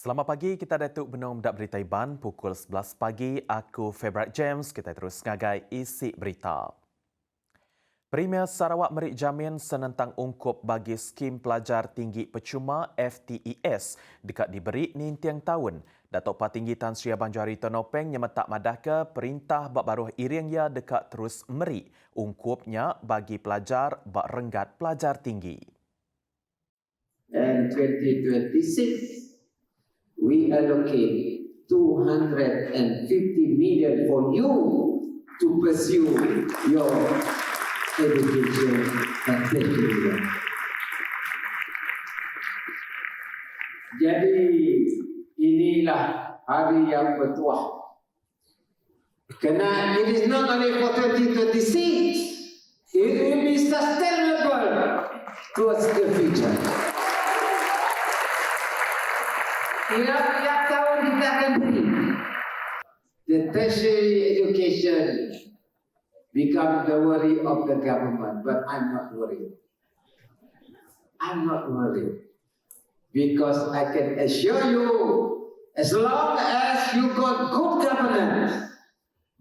Selamat pagi, kita Datuk Benong Dak Berita Iban. Pukul 11 pagi, aku Febrat James. Kita terus ngagai isi berita. Premier Sarawak merik jamin senentang ungkup bagi skim pelajar tinggi percuma FTES dekat diberi nintiang tahun. Datuk Patinggi Tan Sri Abang Johari Tonopeng nyemetak madah ke perintah bak baruh iring ya dekat terus merik ungkupnya bagi pelajar bak renggat pelajar tinggi. And 2026, we allocate 250 million for you to pursue your education and pension. Jadi inilah hari yang bertuah. Kerana it is not only for 2026, it will be sustainable towards the future. Tiap tahun kita akan beri. The tertiary education become the worry of the government, but I'm not worried. I'm not worried. Because I can assure you, as long as you got good governance,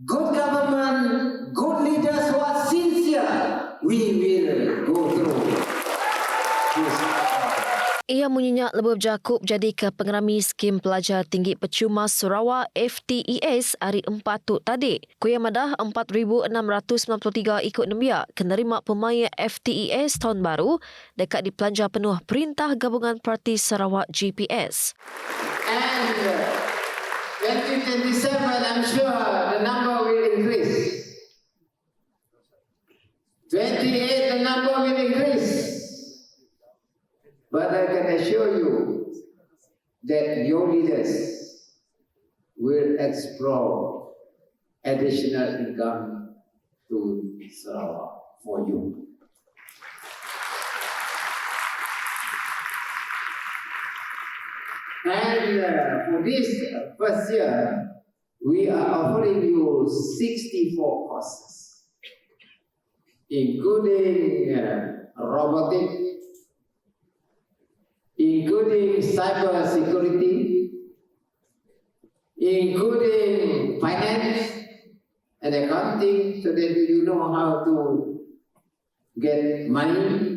good leaders who are sincere, we will go through this. Ia menyenyak lebih berjakup jadi ke pengerami skim pelajar tinggi percuma Sarawak FTES hari 4 tu tadi. Kuya madah 4,693 ikut nembia kenerima pemain FTES tahun baru dekat di pelanja penuh Perintah Gabungan Parti Sarawak GPS. And 2027, I'm sure the number will increase. 28, the number will increase. But I can assure you that your leaders will explore additional income to Sarawak for you. And for this first year, we are offering you 64 courses, including robotics, including cyber security, including finance and accounting, so that you know how to get money,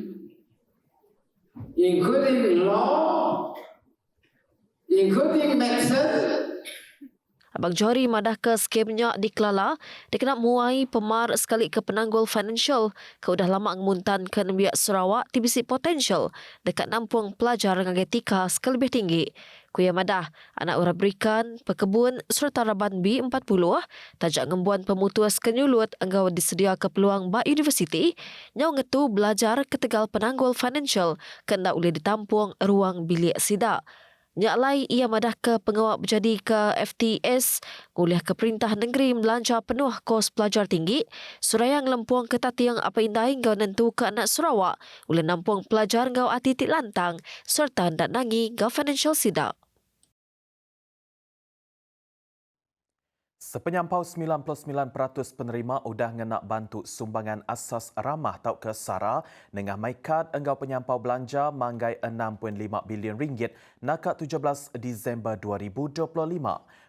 including law, including medicine. Abang Johari madah ke skemnya di Kelala, dia kena muai pemar sekali ke penanggul financial ke udah lama ngemuntan ke Nembiak Sarawak tibisi potensial dekat nampung pelajar dengan etika sekelebih tinggi. Kuya madah, anak orang berikan, pekebun, serta Raban B40, tajak ngembuan pemutus kenyulut enggau disedia ke peluang ba universiti, nyau ngetu belajar ke tegal penanggul financial kena boleh ditampung ruang bilik sidak. Nyak lai ia madah ke pengawal berjadi ke FTS, kuliah ke Perintah Negeri melanja penuh kos pelajar tinggi, surayang lempuang ke tatiang apa indah hingga nentu ke anak Sarawak, boleh nampung pelajar ngau atitik lantang, serta ndak nangi ngau financial sidak. Sepenyampau 99% penerima udah ngenak bantu sumbangan asas ramah tau ke SARA dengan MyCard enggau penyampau belanja manggai 6.5 bilion ringgit nakak 17 Disember 2025.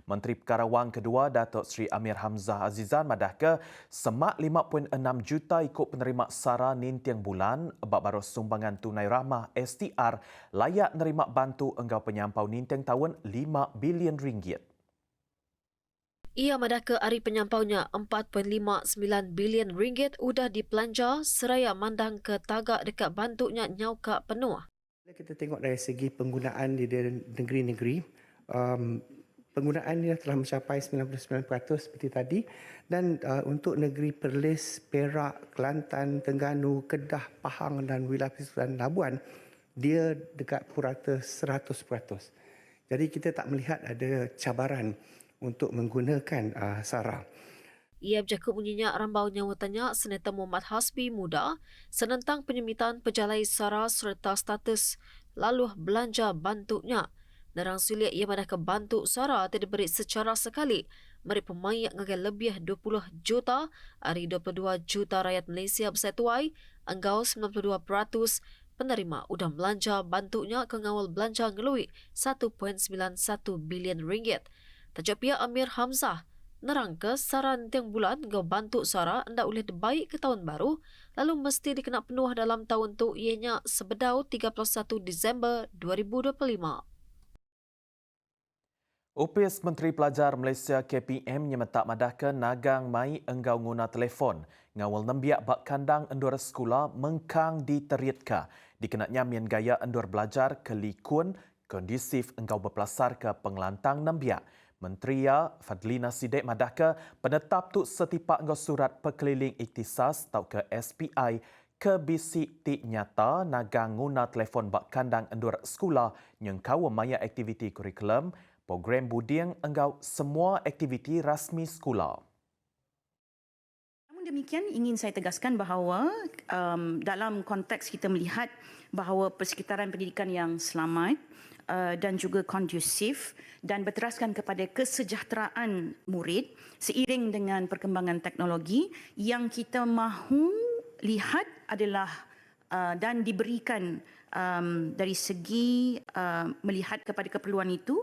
Menteri Perkara Wang kedua Datuk Seri Amir Hamzah Azizan madah ke semak 5.6 juta ikut penerima SARA nintiang bulan bak baru sumbangan tunai ramah STR layak nerima bantu enggau penyampau nintiang tahun 5 bilion ringgit. Ia madah ke hari penyampaunya 4.59 bilion ringgit udah dipelanja seraya mandang ke tagak dekat bantuknya nyauka penuh. Kita tengok dari segi penggunaan di negeri-negeri, penggunaan ini telah mencapai 99% seperti tadi, dan untuk negeri Perlis, Perak, Kelantan, Terengganu, Kedah, Pahang dan wilayah Pesisir Labuan, dia dekat purata 100%. Jadi kita tak melihat ada cabaran untuk menggunakan SARA. Ia bercakap menyenyak rambau nyawatanya Senator Muhammad Hasbi Muda senentang penyemitan pejalai SARA serta status lalu belanja bantuknya. Nerang sulit ia madah ke bantuk SARA tidak diberi secara sekali. Mereka pemain ngagai lebih 20 juta, hari 22 juta rakyat Malaysia bersatuai, enggau 92% penerima udah belanja bantunya ke ngawal belanja ngelui 1.91 bilion ringgit. Tajuk pihak Amir Hamzah nerang ke saran tiang bulan ngau bantu Sara anda boleh baik ke tahun baru lalu mesti dikena penuh dalam tahun tu ianya sebedau 31 Disember 2025. Upis Menteri Pelajar Malaysia KPM nyemetak madahkan nagang mai enggau guna telefon ngawal nembiak bak kandang endur sekolah mengkang diterietka dikenaknya mian gaya endur belajar kelikun kondisif enggau berpelasar ke pengelantang nembiak. Menteri Fadlina Sidek madahkan penetap tu setipak enggau surat perkeliling ikhtisas tau ke SPI ke bisik ti nyata nagang guna telefon bak kandang endur sekolah yang kawa maya aktiviti kurikulum program budiang enggau semua aktiviti rasmi sekolah. Namun demikian ingin saya tegaskan bahawa dalam konteks kita melihat bahawa persekitaran pendidikan yang selamat dan juga kondusif dan berteraskan kepada kesejahteraan murid seiring dengan perkembangan teknologi yang kita mahu lihat adalah dan diberikan dari segi melihat kepada keperluan itu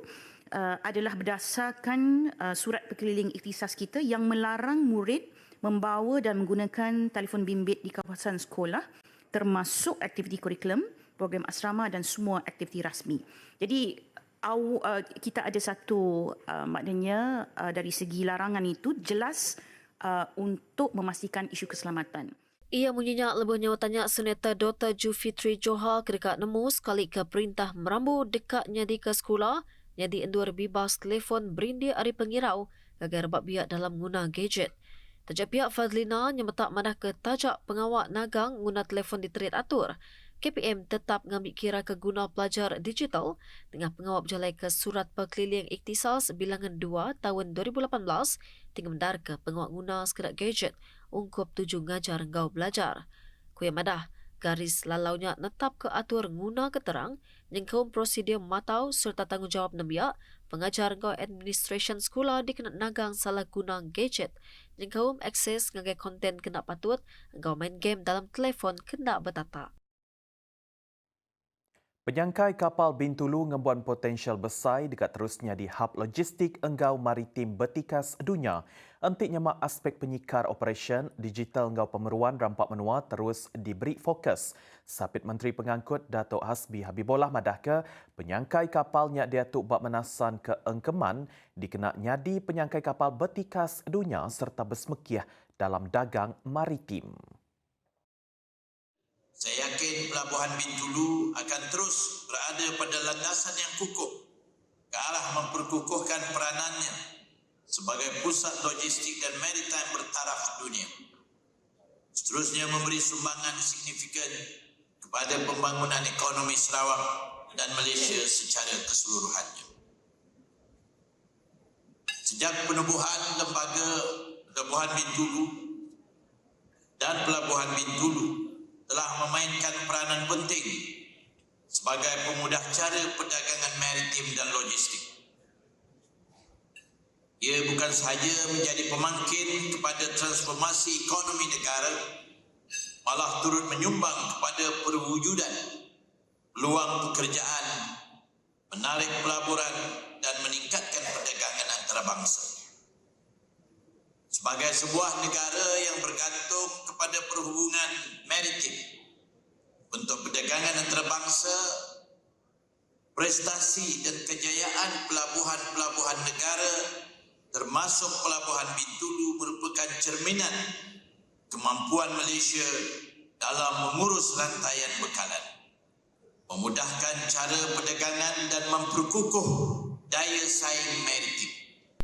adalah berdasarkan surat perkeliling ikhtisas kita yang melarang murid membawa dan menggunakan telefon bimbit di kawasan sekolah termasuk aktiviti kurikulum, program asrama dan semua aktiviti rasmi. Jadi kita ada satu maknanya dari segi larangan itu jelas untuk memastikan isu keselamatan. Ia menyenyak lebihnya tanya Senator Dr. Jufitri Johar kedekat nemu sekali ke perintah merambu dekatnya di ke sekolah jadi endur bebas telefon berindia hari pengirau agar bab biak dalam guna gadget. Tajak pihak Fadlina nyemetak madah ke tajak pengawak nagang guna telefon diterit atur. KPM tetap ngambil kira ke guna pelajar digital dengan pengawak berjalai ke surat perkeliling ikhtisas bilangan 2 tahun 2018 tinggal mendar ke pengawak guna sekedar gadget ungkup tuju ngajar engkau belajar. Kuya madah garis lalaunya netap ke atur guna keterang yang kaum prosedur matau serta tanggungjawab nembiak pengajar engkau administration sekolah dikena nagang salah guna gadget yang kaum akses ngagai konten kena patut engkau main game dalam telefon kena bertata. Penyangkai kapal Bintulu ngembuan potensial besar dekat terusnya di hub logistik enggau maritim bertikas dunia. Entiknya mak aspek penyikar operasi digital enggau pemeruan rampak menua terus diberi fokus. Sapit Menteri Pengangkut Datuk Hasbi Habibullah madahke penyangkai kapalnya dia tuk bak menasan ke engkeman dikena nyadi penyangkai kapal bertikas dunia serta bersemekiah dalam dagang maritim. Saya yakin Pelabuhan Bintulu akan terus berada pada landasan yang kukuh ke arah memperkukuhkan peranannya sebagai pusat logistik dan maritime bertaraf dunia. Seterusnya memberi sumbangan signifikan kepada pembangunan ekonomi Sarawak dan Malaysia secara keseluruhannya. Sejak penubuhan lembaga Pelabuhan Bintulu dan Pelabuhan Bintulu telah memainkan peranan penting sebagai pemudah cara perdagangan maritim dan logistik. Ia bukan sahaja menjadi pemangkin kepada transformasi ekonomi negara, malah turut menyumbang kepada perwujudan peluang pekerjaan, menarik pelaburan dan meningkatkan perdagangan antarabangsa. Sebagai sebuah negara yang bergantung kepada perhubungan maritim untuk perdagangan antarabangsa, prestasi dan kejayaan pelabuhan-pelabuhan negara termasuk Pelabuhan Bintulu merupakan cerminan kemampuan Malaysia dalam mengurus rantaian bekalan, memudahkan cara perdagangan dan memperkukuh daya saing maritim.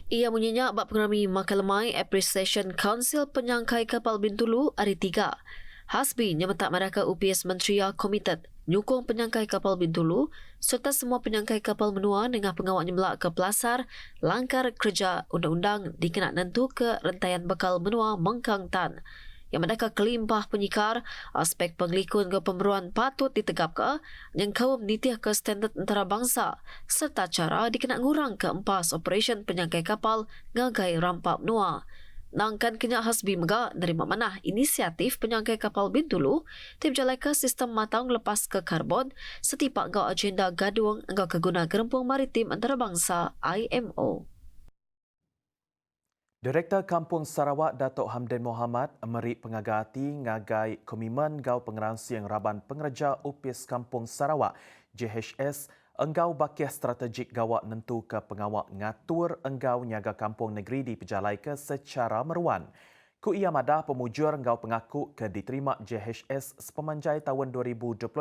Ia menyenyak bab pengerami Makalemai Appreciation Council penyangkai kapal Bintulu hari 3. Hasbi nyemetak mereka UPS Menteri komited nyukung penyangkai kapal Bintulu serta semua penyangkai kapal menua dengan pengawak nyemlak ke pelasar langkar kerja undang-undang dikena nentu ke rantaian bekal menua Mengkang Tan. Yang mereka kelimpah penyikar, aspek penglikun ke pemeruan patut ditegap ke, yang kaum nitih ke standard antarabangsa, serta cara dikena ngurang ke empas operasi penyangkai kapal ngagai rampak menua. Nangkan Kenyak Hasbi Mega nerima manah inisiatif penyangkai kapal Bintulu tim jalai ke sistem matang lepas ke karbon setipak ngau agenda gaduang ngau keguna gerempung maritim antarabangsa IMO. Direktur Kampung Sarawak Datuk Hamdan Mohamad meri pengagati ngagai komitmen gau pengeransi yang Raban Pengereja UPIS Kampung Sarawak JHS enggau bakih strategik gawak nentu ke pengawak ngatur enggau nyaga kampung negeri di pejalai ke secara meruan. Ku ia madah pemujur enggau pengaku ke diterima JHS sepemanjai tahun 2025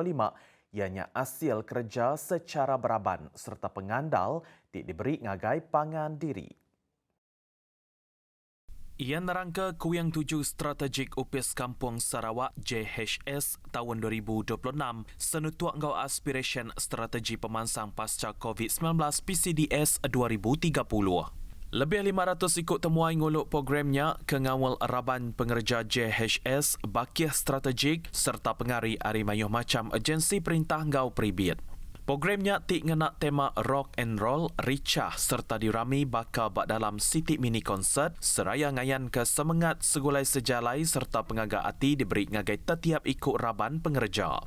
ianya hasil kerja secara beraban serta pengandal diberi ngagai pangan diri. Ia nerangka Kuyang 7 Strategik UPIS Kampung Sarawak JHS tahun 2026 senutuak ngau aspiration strategi pemansang pasca COVID-19 PCDS 2030. Lebih 500 ikut temuai nguluk programnya ke ngawal Raban Pengereja JHS bakih strategik serta pengari ari mayuh macam agensi perintah ngau peribit. Programnya tik ngenak tema rock and roll, ricah serta dirami bakal bak dalam City Mini Concert seraya ngayan ke semangat segulai sejalai serta pengaga hati diberi ngagai tetiap ikut Raban Pengereja.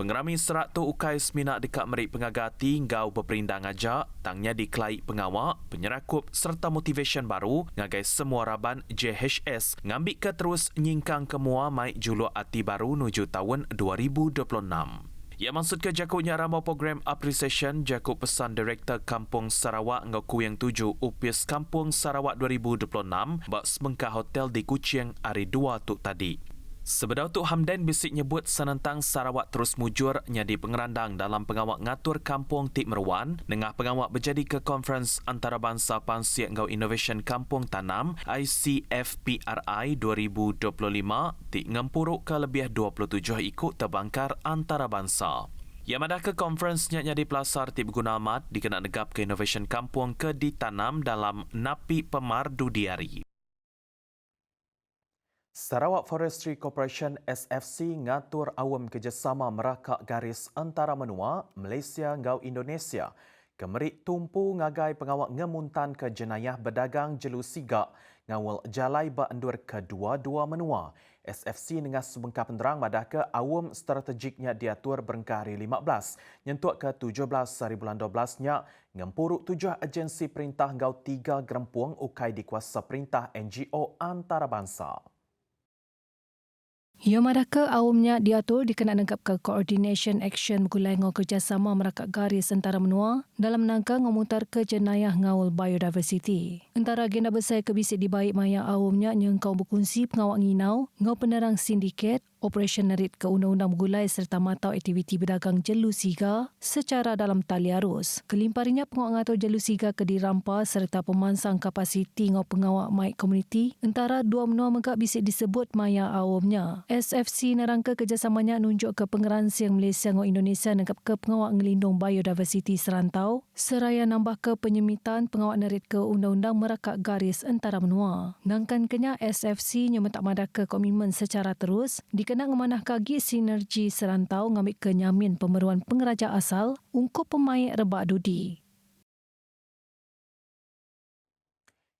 Pengerami serak tu ukai seminak dekat merik pengaga hati ngau berperindang ajak, tangnya dikelai pengawak, penyerakup serta motivation baru ngagai semua Raban JHS ngambil ke terus nyingkang kemua maik juluk hati baru nuju tahun 2026. Ia maksud ke jakutnya ramau program appreciation jakut pesan Direktur Kampung Sarawak ngaku yang 7 UPIS Kampung Sarawak 2026 bak semengkah hotel di Kuching hari 2 tu tadi. Sebedau tu Hamdan bisik nyebut senentang Sarawak terus mujur nyadi pengerandang dalam pengawak ngatur kampung Tik Meruan nengah pengawak berjadi ke konferens antarabangsa Pansiak Ngau Innovation Kampung Tanam ICFPRI 2025 Tik ngempuruk ke lebih 27 ikut terbangkar antarabangsa. Yang madah ke konferensnya nyadi pelasar Tik Berguna Amat dikena negap ke Innovation Kampung ke ditanam dalam Napi Pemar Dudiari. Sarawak Forestry Corporation SFC ngatur awam kerjasama merakak garis antara menua Malaysia ngau Indonesia. Kemerik tumpu ngagai pengawak ngemuntan ke jenayah berdagang jelu sigak ngawal jalai ba endur kedua-dua menua. SFC dengan sebengkap penerang madah ke awam strategiknya diatur berengkah hari 15 nyentuak ke 17 hari bulan 12-nya ngempuruk 7 agensi perintah ngau 3 gerempuang ukai di kuasa perintah NGO antarabangsa. Ia madaka awamnya diatur dikena negap ke Coordination Action bergulai ngau kerjasama merakak garis antara menua dalam rangka memutar ke jenayah ngawal biodiversity. Antara agenda besar kebisik dibaik maya awamnya yang kau berkongsi pengawak nginau, ngau penerang sindiket, operasi nerit ke undang-undang bergulai serta matau aktiviti berdagang jelu siga secara dalam tali arus. Kelimparinya pengawak ngatur jelu siga ke dirampa serta pemansang kapasiti ngau pengawak mic community antara dua menua megak bisik disebut maya awamnya. SFC nerangka kerjasamanya nunjuk ke pengeransi yang Malaysia ngau Indonesia negap ke pengawak ngelindung biodiversity serantau seraya nambah ke penyemitan pengawak nerit ke undang-undang merakak garis antara menua. Nangkan kenya SFC nyemetak madah ke komitmen secara terus dikena ngemanah kagi sinergi serantau ngambil ke nyamin pemeruan pengeraja asal ungkup pemain rebak dudi.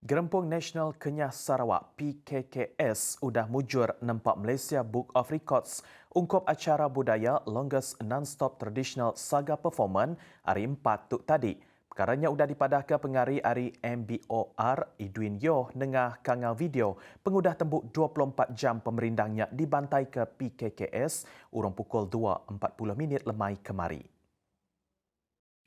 Gerempung Nasional Kenyah Sarawak PKKS udah mujur nampak Malaysia Book of Records ungkup acara budaya Longest Non-Stop Traditional Saga Performance hari 4 tu tadi. Perkaranya udah dipadah ke pengari hari MBOR Edwin Yoh nengah kangal video pengudah tembuk 24 jam pemerindangnya dibantai ke PKKS urung pukul 2.40 lemai kemari.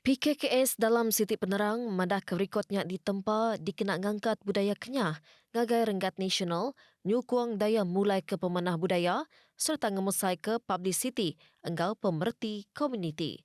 PKKS dalam Siti Penerang madah ke rekodnya ditempa dikena ngangkat budaya Kenyah ngagai Renggat Nasional, nyukuang daya mulai ke pemanah budaya serta ngemusai ke publicity engkau pemerti komuniti.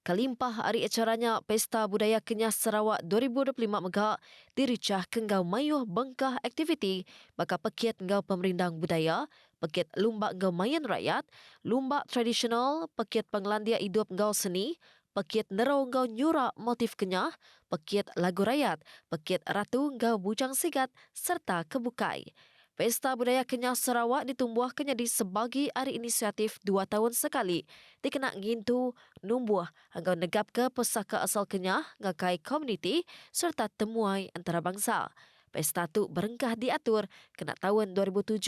Kalimpah hari acaranya Pesta Budaya Kenyah Sarawak 2025 megak diricah ke ngau mayuh bengkah aktiviti baka pekit ngau pemerindang budaya, pekit lumbak ngau mayan rakyat, lumbak tradisional, pekit penglandia hidup ngau seni, pekit nerau ngau nyurak motif Kenyah, pekit lagu rakyat, pekit ratu ngau bujang sigat serta kebukai. Pesta Budaya Kenyah Sarawak ditumbuhkannya di sebagai hari inisiatif 2 tahun sekali. Dikena ngintu, numbuh, angkau negap ke pesaka asal Kenyah, ngakai komuniti serta temuai antarabangsa. pesta tu berengkah diatur kena tahun 2007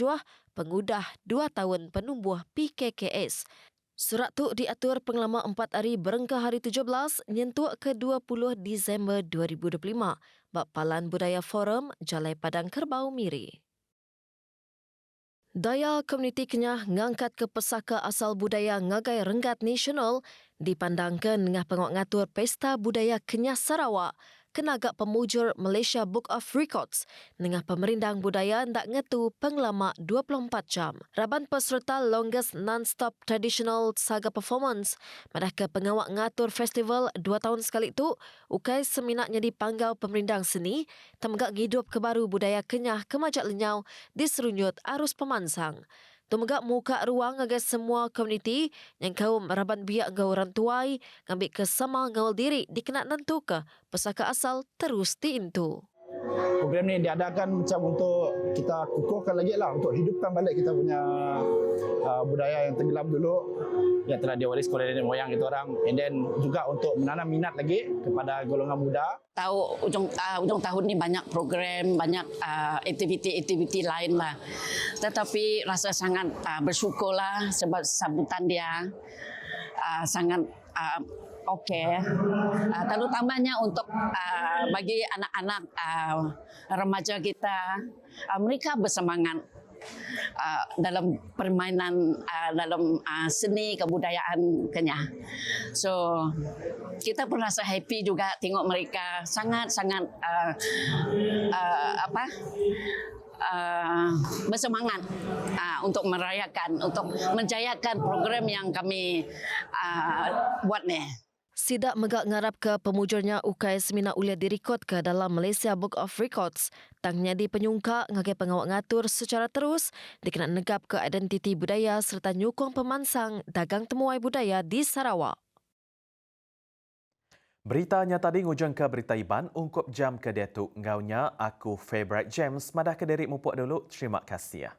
pengudah 2 tahun penumbuh PKKS. Surat tu diatur pengelama 4 hari berengkah hari 17 nyentuh ke 20 Disember 2025. Bak Palan Budaya Forum, Jalai Padang Kerbau Miri. Daya komuniti Kenyah ngangkat ke pesaka asal budaya Ngagai Renggat Nasional dipandangkan dengan pengawak ngatur Pesta Budaya Kenyah Sarawak kenagak pemujur Malaysia Book of Records dengan pemerindang budaya ndak ngetu pengelama 24 jam. Raban peserta longest non-stop traditional saga performance madah ke pengawak ngatur festival 2 tahun sekali tu ukai seminatnya dipanggau pemerindang seni temegak hidup kebaru budaya Kenyah kemajak lenyau diserunyut arus pemansang. Tumegak muka ruang agar semua komuniti yang kaum raban biak ngau orang tuai ngambil kesama ngawal diri dikena nentu ke pesaka asal terus diintu. Program ni diadakan macam untuk kita kukuhkan lagi lah, untuk hidupkan balik kita punya budaya yang tenggelam dulu yang telah diwaris oleh nenek moyang kita orang, and then juga untuk menanam minat lagi kepada golongan muda. Tahu ujung tahun ni banyak program, banyak aktiviti-aktiviti lain lah. Tetapi rasa sangat bersyukurlah sebab sambutan dia sangat okey. Terutamanya untuk bagi anak-anak remaja kita, mereka bersemangat dalam permainan, dalam seni kebudayaan Kenyah. So kita pun rasa happy juga tengok mereka sangat-sangat bersemangat untuk merayakan, untuk menjayakan program yang kami buat ni. Sidak megak ngarap ke pemujurnya ukai semina ulia direkod ke dalam Malaysia Book of Records. Tangnya di penyungka ngagai pengawak ngatur secara terus dikena negap ke identiti budaya serta nyukong pemansang dagang temuai budaya di Sarawak. Beritanya tadi ngujung ke berita Iban ungkup jam ke detuk ngaunya aku favorite James madah ke diri mupuk dulu. Terima kasih ya.